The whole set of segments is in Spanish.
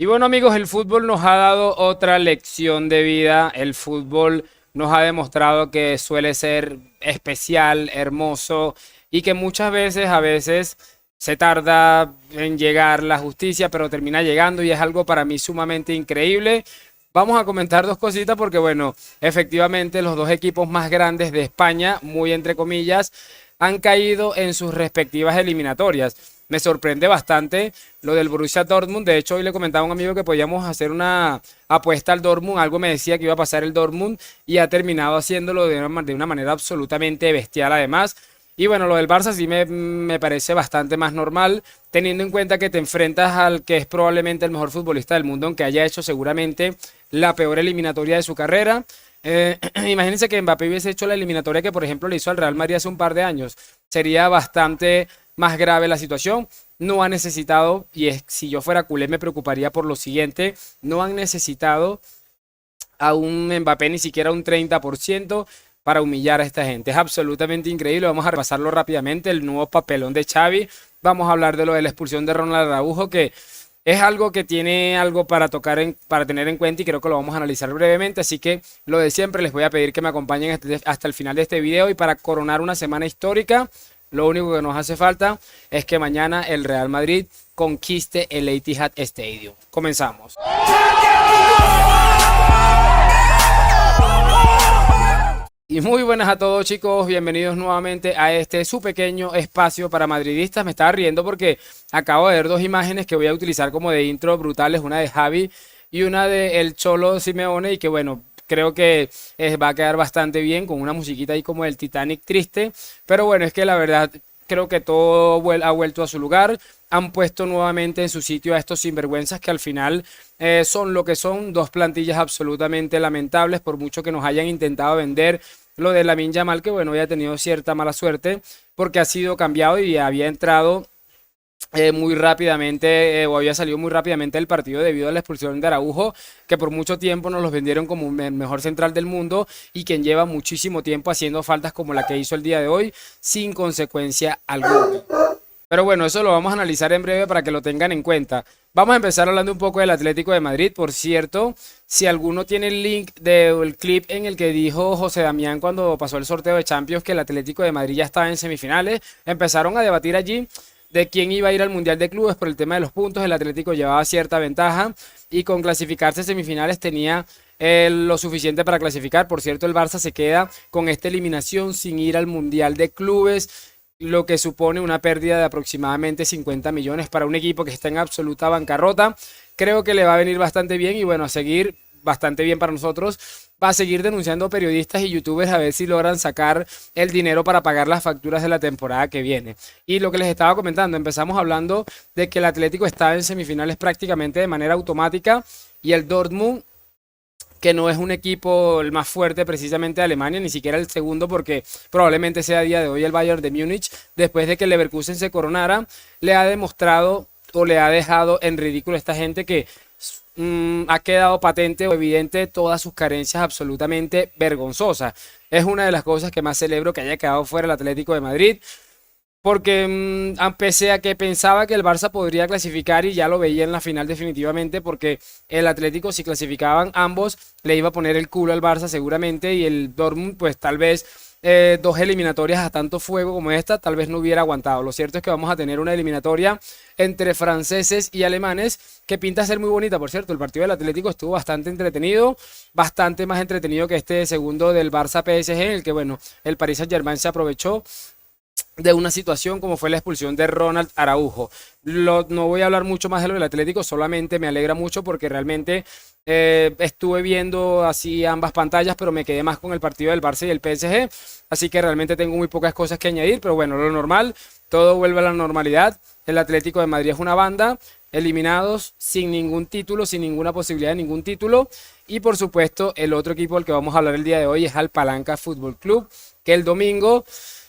Y bueno amigos, el fútbol nos ha dado otra lección de vida. El fútbol nos ha demostrado que suele ser especial, hermoso y que muchas veces, a veces se tarda en llegar la justicia, pero termina llegando y es algo para mí sumamente increíble. Vamos a comentar dos cositas porque bueno, efectivamente los dos equipos más grandes de España, muy entre comillas, han caído en sus respectivas eliminatorias. Me sorprende bastante lo del Borussia Dortmund. De hecho, hoy le comentaba a un amigo que podíamos hacer una apuesta al Dortmund. Algo me decía que iba a pasar el Dortmund y ha terminado haciéndolo de una manera absolutamente bestial además. Y bueno, lo del Barça sí me parece bastante más normal, teniendo en cuenta que te enfrentas al que es probablemente el mejor futbolista del mundo, aunque haya hecho seguramente la peor eliminatoria de su carrera. Imagínense que Mbappé hubiese hecho la eliminatoria que, por ejemplo, le hizo al Real Madrid hace un par de años. Sería bastante más grave la situación. No ha necesitado, y es, si yo fuera culé me preocuparía por lo siguiente, no han necesitado a un Mbappé ni siquiera un 30% para humillar a esta gente. Es absolutamente increíble. Vamos a repasarlo rápidamente. El nuevo papelón de Xavi. Vamos a hablar de lo de la expulsión de Ronald Araujo, que es algo que tiene algo para tocar, para tener en cuenta y creo que lo vamos a analizar brevemente. Así que lo de siempre, les voy a pedir que me acompañen hasta el final de este video y para coronar una semana histórica. Lo único que nos hace falta es que mañana el Real Madrid conquiste el Etihad Stadium. Comenzamos. Y muy buenas a todos chicos, bienvenidos nuevamente a este su pequeño espacio para madridistas. Me estaba riendo porque acabo de ver dos imágenes que voy a utilizar como de intro brutales, una de Javi y una de el Cholo Simeone y que bueno, creo que va a quedar bastante bien con una musiquita ahí como el Titanic triste, pero bueno, es que la verdad creo que todo ha vuelto a su lugar. Han puesto nuevamente en su sitio a estos sinvergüenzas que al final son lo que son, dos plantillas absolutamente lamentables por mucho que nos hayan intentado vender lo de Lamine Yamal, que bueno, había tenido cierta mala suerte porque ha sido cambiado y había entrado muy rápidamente o había salido muy rápidamente del partido debido a la expulsión de Araujo, que por mucho tiempo nos los vendieron como el mejor central del mundo y quien lleva muchísimo tiempo haciendo faltas como la que hizo el día de hoy sin consecuencia alguna. Pero bueno, eso lo vamos a analizar en breve para que lo tengan en cuenta. Vamos a empezar hablando un poco del Atlético de Madrid. Por cierto, si alguno tiene el link del clip en el que dijo José Damián cuando pasó el sorteo de Champions que el Atlético de Madrid ya estaba en semifinales, empezaron a debatir allí de quién iba a ir al Mundial de Clubes por el tema de los puntos. El Atlético llevaba cierta ventaja y con clasificarse a semifinales tenía lo suficiente para clasificar. Por cierto, el Barça se queda con esta eliminación sin ir al Mundial de Clubes, lo que supone una pérdida de aproximadamente 50 millones para un equipo que está en absoluta bancarrota. Creo que le va a venir bastante bien y bueno, a seguir bastante bien para nosotros. Va a seguir denunciando periodistas y youtubers a ver si logran sacar el dinero para pagar las facturas de la temporada que viene. Y lo que les estaba comentando, empezamos hablando de que el Atlético está en semifinales prácticamente de manera automática y el Dortmund, que no es un equipo el más fuerte precisamente de Alemania, ni siquiera el segundo, porque probablemente sea a día de hoy el Bayern de Múnich, después de que el Leverkusen se coronara, le ha demostrado o le ha dejado en ridículo a esta gente que ha quedado patente o evidente todas sus carencias absolutamente vergonzosas. Es una de las cosas que más celebro que haya quedado fuera el Atlético de Madrid. Porque pese a que pensaba que el Barça podría clasificar y ya lo veía en la final definitivamente, porque el Atlético si clasificaban ambos le iba a poner el culo al Barça seguramente y el Dortmund pues tal vez dos eliminatorias a tanto fuego como esta tal vez no hubiera aguantado. Lo cierto es que vamos a tener una eliminatoria entre franceses y alemanes que pinta ser muy bonita. Por cierto, el partido del Atlético estuvo bastante entretenido, bastante más entretenido que este segundo del Barça PSG, en el que bueno, el Paris Saint-Germain se aprovechó de una situación como fue la expulsión de Ronald Araujo. No voy a hablar mucho más de lo del Atlético, solamente me alegra mucho porque realmente estuve viendo así ambas pantallas, pero me quedé más con el partido del Barça y el PSG, así que realmente tengo muy pocas cosas que añadir, pero bueno, lo normal, todo vuelve a la normalidad. El Atlético de Madrid es una banda, eliminados sin ningún título, sin ninguna posibilidad de ningún título, y por supuesto el otro equipo del que vamos a hablar el día de hoy es al Palanca Fútbol Club, que el domingo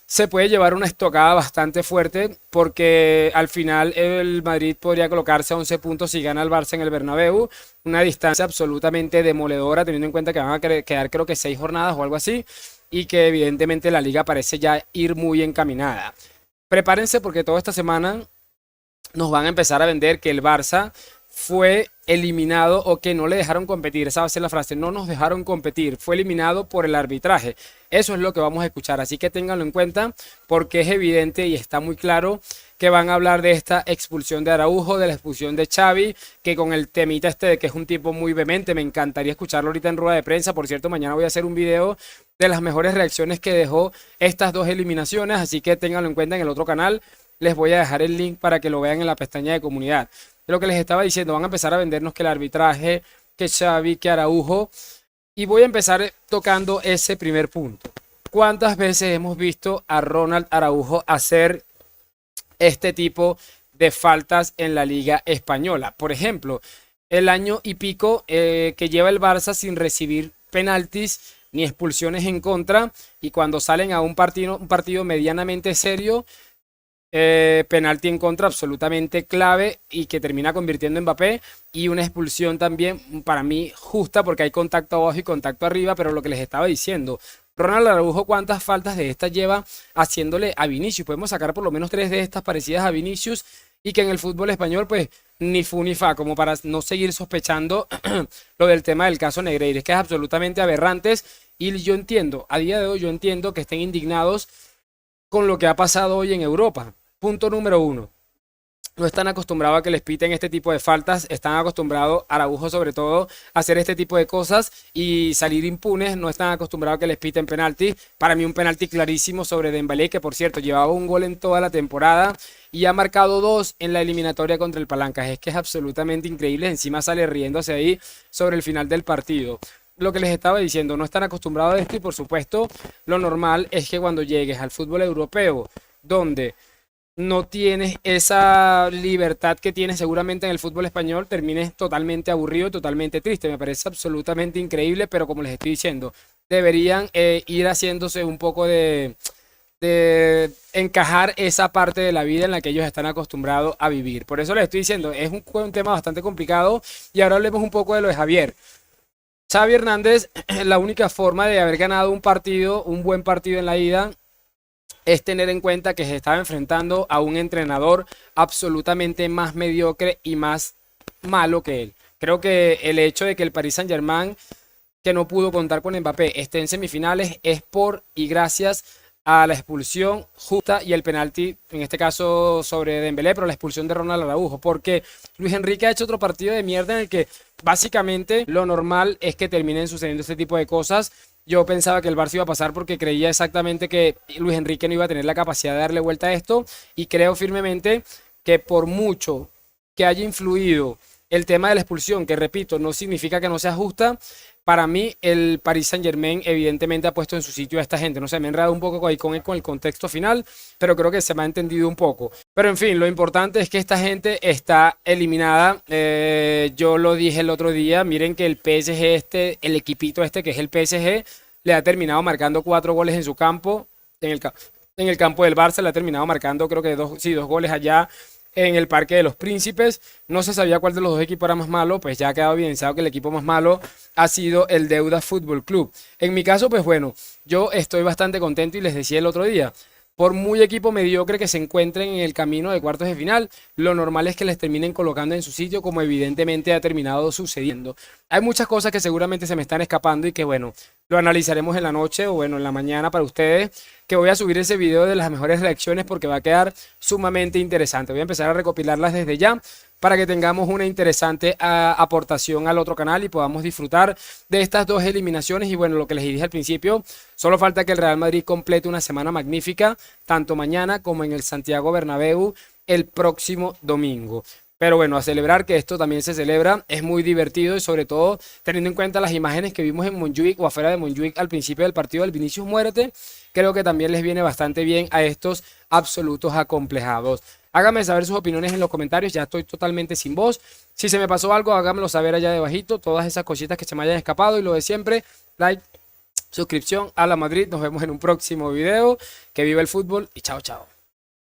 se puede llevar una estocada bastante fuerte porque al final el Madrid podría colocarse a 11 puntos si gana el Barça en el Bernabéu, una distancia absolutamente demoledora teniendo en cuenta que van a quedar creo que 6 jornadas o algo así y que evidentemente la liga parece ya ir muy encaminada. Prepárense porque toda esta semana nos van a empezar a vender que el Barça fue eliminado o que no le dejaron competir. Esa va a ser la frase, no nos dejaron competir, fue eliminado por el arbitraje. Eso es lo que vamos a escuchar, así que ténganlo en cuenta porque es evidente y está muy claro que van a hablar de esta expulsión de Araujo, de la expulsión de Xavi, que con el temita este de que es un tipo muy vehemente, me encantaría escucharlo ahorita en rueda de prensa. Por cierto, mañana voy a hacer un video de las mejores reacciones que dejó estas dos eliminaciones, así que ténganlo en cuenta en el otro canal. Les voy a dejar el link para que lo vean en la pestaña de comunidad. Lo que les estaba diciendo, van a empezar a vendernos que el arbitraje, que Xavi, que Araujo, y voy a empezar tocando ese primer punto. ¿Cuántas veces hemos visto a Ronald Araujo hacer este tipo de faltas en la Liga Española? Por ejemplo, el año y pico que lleva el Barça sin recibir penaltis ni expulsiones en contra, y cuando salen a un partido medianamente serio, penalti en contra absolutamente clave y que termina convirtiendo en Mbappé, y una expulsión también para mí justa porque hay contacto abajo y contacto arriba. Pero lo que les estaba diciendo, Ronald Araujo, ¿cuántas faltas de estas lleva haciéndole a Vinicius? Podemos sacar por lo menos 3 de estas parecidas a Vinicius, y que en el fútbol español pues ni fu ni fa, como para no seguir sospechando lo del tema del caso Negreira, es que es absolutamente aberrantes. Y yo entiendo, a día de hoy yo entiendo que estén indignados con lo que ha pasado hoy en Europa. Punto número 1. No están acostumbrados a que les piten este tipo de faltas, están acostumbrados, Araujo sobre todo, a hacer este tipo de cosas y salir impunes. No están acostumbrados a que les piten penalti. Para mí un penalti clarísimo sobre Dembélé, que por cierto llevaba un gol en toda la temporada y ha marcado 2 en la eliminatoria contra el Palancas. Es que es absolutamente increíble, encima sale riéndose ahí sobre el final del partido. Lo que les estaba diciendo, no están acostumbrados a esto, y por supuesto lo normal es que cuando llegues al fútbol europeo, donde no tienes esa libertad que tienes seguramente en el fútbol español, termines totalmente aburrido, totalmente triste. Me parece absolutamente increíble, pero como les estoy diciendo, deberían ir haciéndose un poco de encajar esa parte de la vida en la que ellos están acostumbrados a vivir. Por eso les estoy diciendo, es un tema bastante complicado. Y ahora hablemos un poco de lo de Javier. Xavi Hernández, la única forma de haber ganado un partido, un buen partido en la ida, es tener en cuenta que se estaba enfrentando a un entrenador absolutamente más mediocre y más malo que él. Creo que el hecho de que el Paris Saint-Germain, que no pudo contar con Mbappé, esté en semifinales es por y gracias a la expulsión justa y el penalti, en este caso sobre Dembélé, pero la expulsión de Ronald Araujo, porque Luis Enrique ha hecho otro partido de mierda en el que básicamente lo normal es que terminen sucediendo este tipo de cosas. Yo pensaba que el Barça iba a pasar porque creía exactamente que Luis Enrique no iba a tener la capacidad de darle vuelta a esto, y creo firmemente que por mucho que haya influido el tema de la expulsión, que repito, no significa que no sea justa, para mí el Paris Saint-Germain evidentemente ha puesto en su sitio a esta gente. No sé, me he enredado un poco ahí con el contexto final, pero creo que se me ha entendido un poco. Pero en fin, lo importante es que esta gente está eliminada. Yo lo dije el otro día, miren que el PSG el equipito este que es el PSG, le ha terminado marcando 4 goles en su campo, en el campo del Barça, le ha terminado marcando creo que 2 goles allá en el Parque de los Príncipes. No se sabía cuál de los dos equipos era más malo, pues ya ha quedado evidenciado que el equipo más malo ha sido el Deuda Fútbol Club. En mi caso, pues bueno, yo estoy bastante contento y les decía el otro día, por muy equipo mediocre que se encuentren en el camino de cuartos de final, lo normal es que les terminen colocando en su sitio, como evidentemente ha terminado sucediendo. Hay muchas cosas que seguramente se me están escapando y que bueno, lo analizaremos en la noche o bueno, en la mañana para ustedes, que voy a subir ese video de las mejores reacciones porque va a quedar sumamente interesante. Voy a empezar a recopilarlas desde ya para que tengamos una interesante aportación al otro canal y podamos disfrutar de estas 2 eliminaciones. Y bueno, lo que les dije al principio, solo falta que el Real Madrid complete una semana magnífica, tanto mañana como en el Santiago Bernabéu el próximo domingo. Pero bueno, a celebrar que esto también se celebra, es muy divertido y sobre todo teniendo en cuenta las imágenes que vimos en Montjuic o afuera de Montjuic al principio del partido del Vinicius Muérete, creo que también les viene bastante bien a estos absolutos acomplejados. Háganme saber sus opiniones en los comentarios, ya estoy totalmente sin voz. Si se me pasó algo, háganmelo saber allá debajito, todas esas cositas que se me hayan escapado, y lo de siempre, like, suscripción a la Madrid. Nos vemos en un próximo video. Que viva el fútbol y chao, chao.